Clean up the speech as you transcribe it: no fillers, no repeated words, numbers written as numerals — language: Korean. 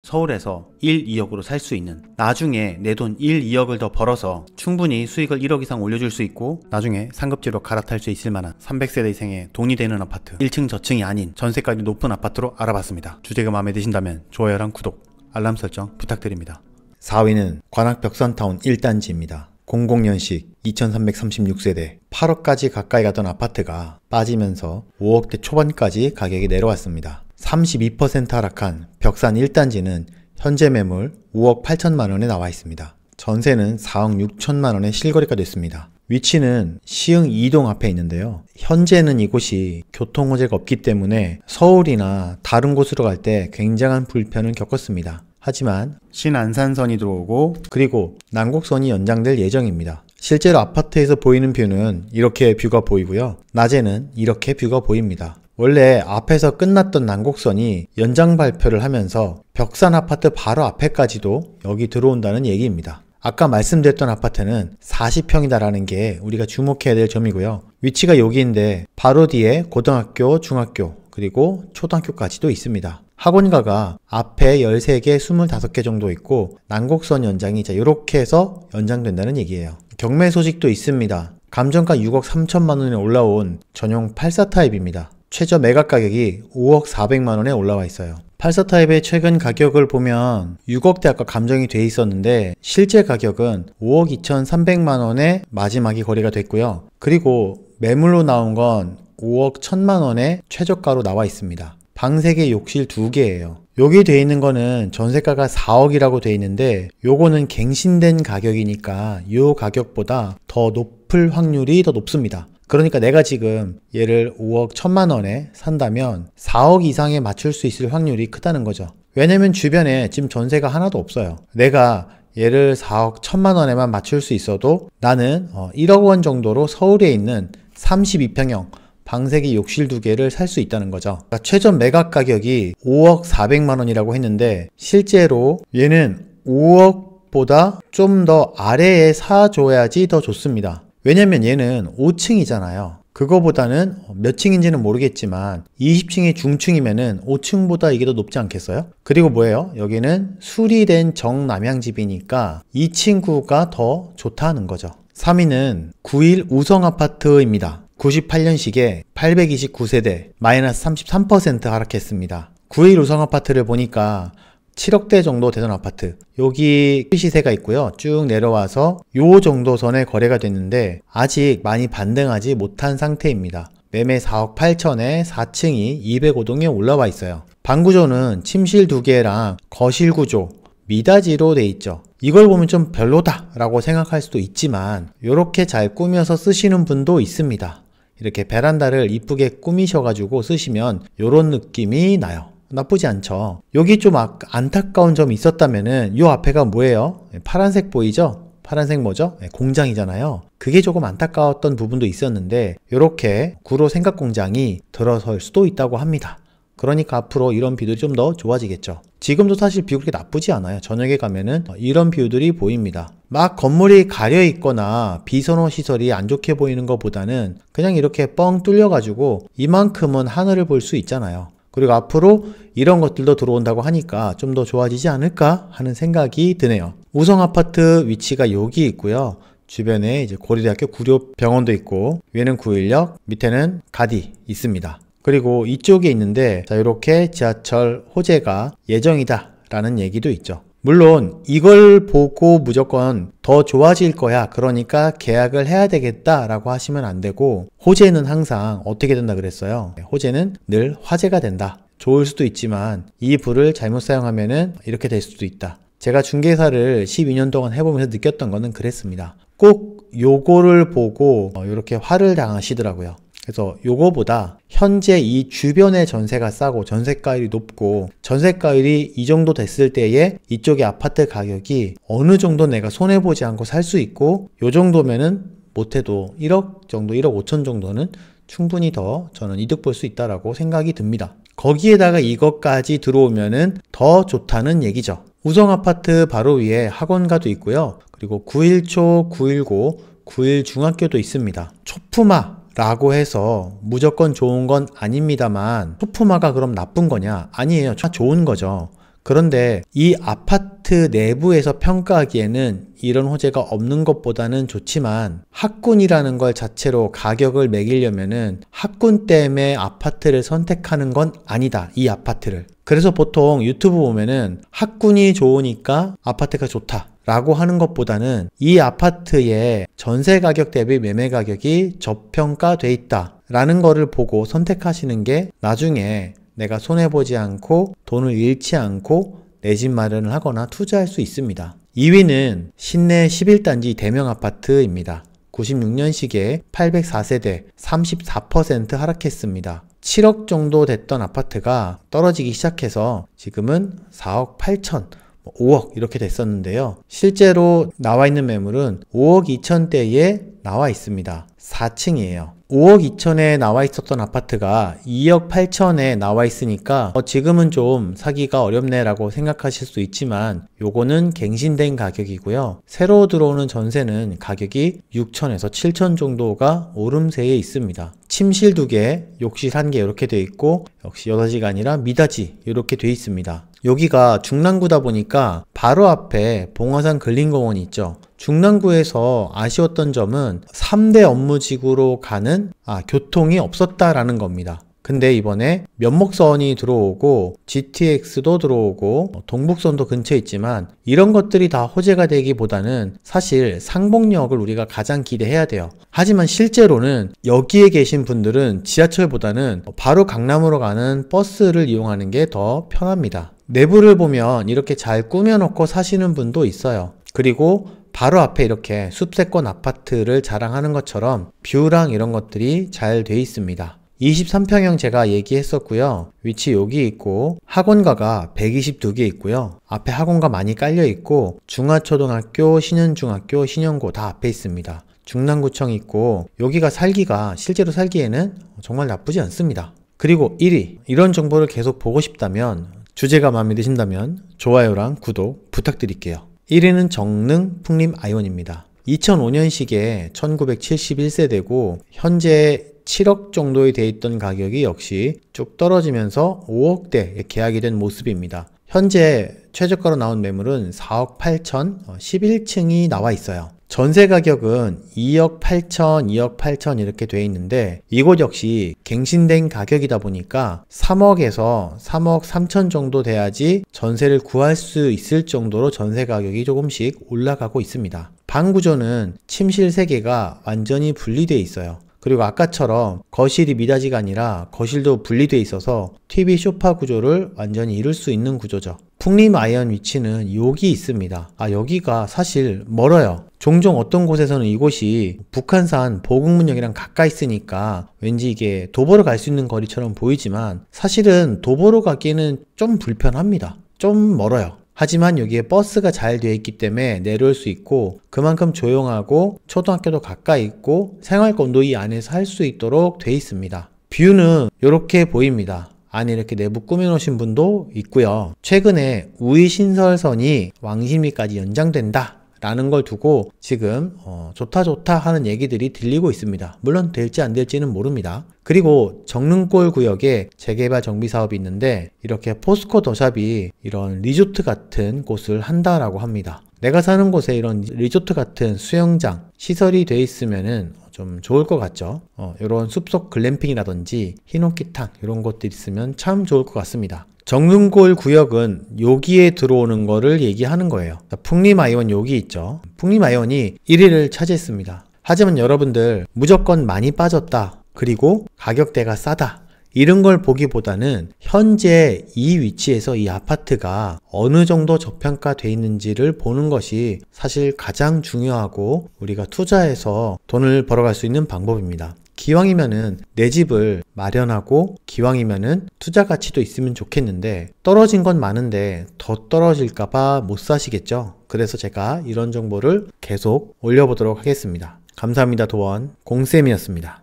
서울에서 1, 2억으로 살 수 있는, 나중에 내 돈 1, 2억을 더 벌어서 충분히 수익을 1억 이상 올려줄 수 있고 나중에 상급지로 갈아탈 수 있을 만한 300세대 이상의 돈이 되는 아파트, 1층 저층이 아닌 전세가율이 높은 아파트로 알아봤습니다. 주제가 마음에 드신다면 좋아요랑 구독, 알람 설정 부탁드립니다. 4위는 관악벽산타운 1단지입니다. 00년식 2336세대 8억까지 가까이 가던 아파트가 빠지면서 5억대 초반까지 가격이 내려왔습니다. 32% 하락한 벽산 1단지는 현재 매물 5억 8천만원에 나와 있습니다. 전세는 4억 6천만원에 실거래가 됐습니다. 위치는 시흥 2동 앞에 있는데요. 현재는 이곳이 교통호재가 없기 때문에 서울이나 다른 곳으로 갈 때 굉장한 불편을 겪었습니다. 하지만 신안산선이 들어오고 그리고 난곡선이 연장될 예정입니다. 실제로 아파트에서 보이는 뷰는 이렇게 뷰가 보이고요. 낮에는 이렇게 뷰가 보입니다. 원래 앞에서 끝났던 난곡선이 연장 발표를 하면서 벽산 아파트 바로 앞에까지도 여기 들어온다는 얘기입니다. 아까 말씀드렸던 아파트는 40평이다라는 게 우리가 주목해야 될 점이고요. 위치가 여기인데 바로 뒤에 고등학교, 중학교, 그리고 초등학교까지도 있습니다. 학원가가 앞에 13개, 25개 정도 있고 난곡선 연장이 이렇게 해서 연장된다는 얘기예요. 경매 소식도 있습니다. 감정가 6억 3천만원에 올라온 전용 84 타입입니다. 최저 매각 가격이 5억 4백만원에 올라와 있어요. 84 타입의 최근 가격을 보면 6억대 아까 감정이 돼 있었는데 실제 가격은 5억 2,300만원에 마지막이 거래가 됐고요. 그리고 매물로 나온 건 5억 1천만원에 최저가로 나와 있습니다. 방 3개, 욕실 2개예요. 여기 돼 있는 거는 전세가가 4억이라고 돼 있는데 요거는 갱신된 가격이니까 요 가격보다 더 높을 확률이 더 높습니다. 그러니까 내가 지금 얘를 5억 1천만원에 산다면 4억 이상에 맞출 수 있을 확률이 크다는 거죠. 왜냐면 주변에 지금 전세가 하나도 없어요. 내가 얘를 4억 1천만원에만 맞출 수 있어도 나는 1억 원 정도로 서울에 있는 32평형 방 3개, 욕실 2개를 살 수 있다는 거죠. 그러니까 최저 매각 가격이 5억 4백만원이라고 했는데 실제로 얘는 5억보다 좀 더 아래에 사줘야지 더 좋습니다. 왜냐면 얘는 5층이잖아요. 그거보다는 몇 층인지는 모르겠지만 20층이 중층이면은 5층보다 이게 더 높지 않겠어요? 그리고 뭐예요? 여기는 수리된 정남향집이니까 이 친구가 더 좋다는 거죠. 3위는 9일 우성아파트입니다. 98년식에 829세대 마이너스 33% 하락했습니다. 9일 우성아파트를 보니까 7억대 정도 되던 아파트, 여기 시세가 있고요. 쭉 내려와서 요 정도 선에 거래가 됐는데 아직 많이 반등하지 못한 상태입니다. 매매 4억 8천에 4층이 205동에 올라와 있어요. 방 구조는 침실 2개랑 거실 구조 미닫이로 돼 있죠. 이걸 보면 좀 별로다 라고 생각할 수도 있지만 이렇게 잘 꾸며서 쓰시는 분도 있습니다. 이렇게 베란다를 이쁘게 꾸미셔가지고 쓰시면 이런 느낌이 나요. 나쁘지 않죠. 여기 좀 안타까운 점이 있었다면은 이 앞에가 뭐예요? 파란색 보이죠? 파란색 뭐죠? 공장이잖아요. 그게 조금 안타까웠던 부분도 있었는데 이렇게 구로 생각 공장이 들어설 수도 있다고 합니다. 그러니까 앞으로 이런 뷰들이 좀 더 좋아지겠죠. 지금도 사실 뷰 그렇게 나쁘지 않아요. 저녁에 가면은 이런 뷰들이 보입니다. 막 건물이 가려 있거나 비선호 시설이 안 좋게 보이는 것보다는 그냥 이렇게 뻥 뚫려 가지고 이만큼은 하늘을 볼 수 있잖아요. 그리고 앞으로 이런 것들도 들어온다고 하니까 좀 더 좋아지지 않을까 하는 생각이 드네요. 우성아파트 위치가 여기 있고요. 주변에 이제 고려대학교 구료병원도 있고 위에는 9일역, 밑에는 가디 있습니다. 그리고 이쪽에 있는데 이렇게 지하철 호재가 예정이다 라는 얘기도 있죠. 물론 이걸 보고 무조건 더 좋아질 거야, 그러니까 계약을 해야 되겠다 라고 하시면 안 되고, 호재는 항상 어떻게 된다 그랬어요? 호재는 늘 화재가 된다. 좋을 수도 있지만 이 불을 잘못 사용하면은 이렇게 될 수도 있다. 제가 중개사를 12년 동안 해보면서 느꼈던 거는 그랬습니다. 꼭 요거를 보고 이렇게 화를 당하시더라고요. 그래서 요거보다 현재 이 주변의 전세가 싸고 전세가율이 높고 전세가율이 이 정도 됐을 때에 이쪽의 아파트 가격이 어느 정도 내가 손해보지 않고 살 수 있고 요 정도면은 못해도 1억 정도, 1억 5천 정도는 충분히 더 저는 이득 볼 수 있다라고 생각이 듭니다. 거기에다가 이것까지 들어오면은 더 좋다는 얘기죠. 우성아파트 바로 위에 학원가도 있고요. 그리고 9일초, 919, 9일 중학교도 있습니다. 초품화 라고 해서 무조건 좋은 건 아닙니다만, 초품화가 그럼 나쁜 거냐? 아니에요. 좋은 거죠. 그런데 이 아파트 내부에서 평가하기에는 이런 호재가 없는 것보다는 좋지만 학군이라는 걸 자체로 가격을 매기려면은 학군 때문에 아파트를 선택하는 건 아니다. 이 아파트를. 그래서 보통 유튜브 보면은 학군이 좋으니까 아파트가 좋다 라고 하는 것보다는 이 아파트의 전세 가격 대비 매매 가격이 저평가돼 있다 라는 거를 보고 선택하시는 게 나중에 내가 손해보지 않고 돈을 잃지 않고 내 집 마련을 하거나 투자할 수 있습니다. 2위는 신내 11단지 대명 아파트입니다. 96년식에 804세대 34% 하락했습니다. 7억 정도 됐던 아파트가 떨어지기 시작해서 지금은 4억 8천 5억 이렇게 됐었는데요. 실제로 나와 있는 매물은 5억 2천대에 나와 있습니다. 4층이에요. 5억 2천에 나와 있었던 아파트가 2억 8천에 나와 있으니까 지금은 좀 사기가 어렵네 라고 생각하실 수 있지만 요거는 갱신된 가격이고요. 새로 들어오는 전세는 가격이 6천에서 7천 정도가 오름세에 있습니다. 침실 2개, 욕실 1개 이렇게 되어 있고 역시 여다지가 아니라 미다지 이렇게 되어 있습니다. 여기가 중랑구다 보니까 바로 앞에 봉화산 근린공원이 있죠. 중랑구에서 아쉬웠던 점은 3대 업무지구로 가는 교통이 없었다라는 겁니다. 근데 이번에 면목선이 들어오고 GTX도 들어오고 동북선도 근처에 있지만 이런 것들이 다 호재가 되기보다는 사실 상봉역을 우리가 가장 기대해야 돼요. 하지만 실제로는 여기에 계신 분들은 지하철보다는 바로 강남으로 가는 버스를 이용하는 게 더 편합니다. 내부를 보면 이렇게 잘 꾸며놓고 사시는 분도 있어요. 그리고 바로 앞에 이렇게 숲세권 아파트를 자랑하는 것처럼 뷰랑 이런 것들이 잘 돼 있습니다. 23평형 제가 얘기했었고요. 위치 여기 있고 학원가가 122개 있고요. 앞에 학원가 많이 깔려 있고 중화초등학교, 신현중학교, 신현고 다 앞에 있습니다. 중랑구청 있고 여기가 살기가 실제로 살기에는 정말 나쁘지 않습니다. 그리고 1위 이런 정보를 계속 보고 싶다면 주제가 마음에 드신다면 좋아요랑 구독 부탁드릴게요. 1위는 정릉 풍림 아이원입니다. 2005년식에 1971세대고 현재 7억 정도에 돼 있던 가격이 역시 쭉 떨어지면서 5억대에 계약이 된 모습입니다. 현재 최저가로 나온 매물은 4억 8천 11층이 나와 있어요. 전세 가격은 2억 8천, 2억 8천 이렇게 돼 있는데 이곳 역시 갱신된 가격이다 보니까 3억에서 3억 3천 정도 돼야지 전세를 구할 수 있을 정도로 전세 가격이 조금씩 올라가고 있습니다. 방 구조는 침실 3개가 완전히 분리되어 있어요. 그리고 아까처럼 거실이 미닫이가 아니라 거실도 분리되어 있어서 TV 소파 구조를 완전히 이룰 수 있는 구조죠. 풍림 아이언 위치는 여기 있습니다. 여기가 사실 멀어요. 종종 어떤 곳에서는 이곳이 북한산 보국문역이랑 가까이 있으니까 왠지 이게 도보로 갈 수 있는 거리처럼 보이지만 사실은 도보로 가기에는 좀 불편합니다. 좀 멀어요. 하지만 여기에 버스가 잘 되어 있기 때문에 내려올 수 있고 그만큼 조용하고 초등학교도 가까이 있고 생활권도 이 안에서 할 수 있도록 되어 있습니다. 뷰는 이렇게 보입니다. 안에 이렇게 내부 꾸며놓으신 분도 있고요. 최근에 우이신설선이 왕십리까지 연장된다 라는 걸 두고 지금 좋다 하는 얘기들이 들리고 있습니다. 물론 될지 안 될지는 모릅니다. 그리고 정릉골 구역에 재개발 정비 사업이 있는데 이렇게 포스코 더샵이 이런 리조트 같은 곳을 한다라고 합니다. 내가 사는 곳에 이런 리조트 같은 수영장 시설이 돼 있으면은 좀 좋을 것 같죠. 이런 숲속 글램핑이라든지 히노키탕 이런 것들이 있으면 참 좋을 것 같습니다. 정릉골 구역은 여기에 들어오는 거를 얘기하는 거예요. 풍림 아이원 여기 있죠. 풍림 아이원이 1위를 차지했습니다. 하지만 여러분들 무조건 많이 빠졌다. 그리고 가격대가 싸다. 이런 걸 보기보다는 현재 이 위치에서 이 아파트가 어느 정도 저평가돼 있는지를 보는 것이 사실 가장 중요하고 우리가 투자해서 돈을 벌어갈 수 있는 방법입니다. 기왕이면은 내 집을 마련하고 기왕이면은 투자 가치도 있으면 좋겠는데 떨어진 건 많은데 더 떨어질까봐 못 사시겠죠. 그래서 제가 이런 정보를 계속 올려보도록 하겠습니다. 감사합니다. 도원 공쌤이었습니다.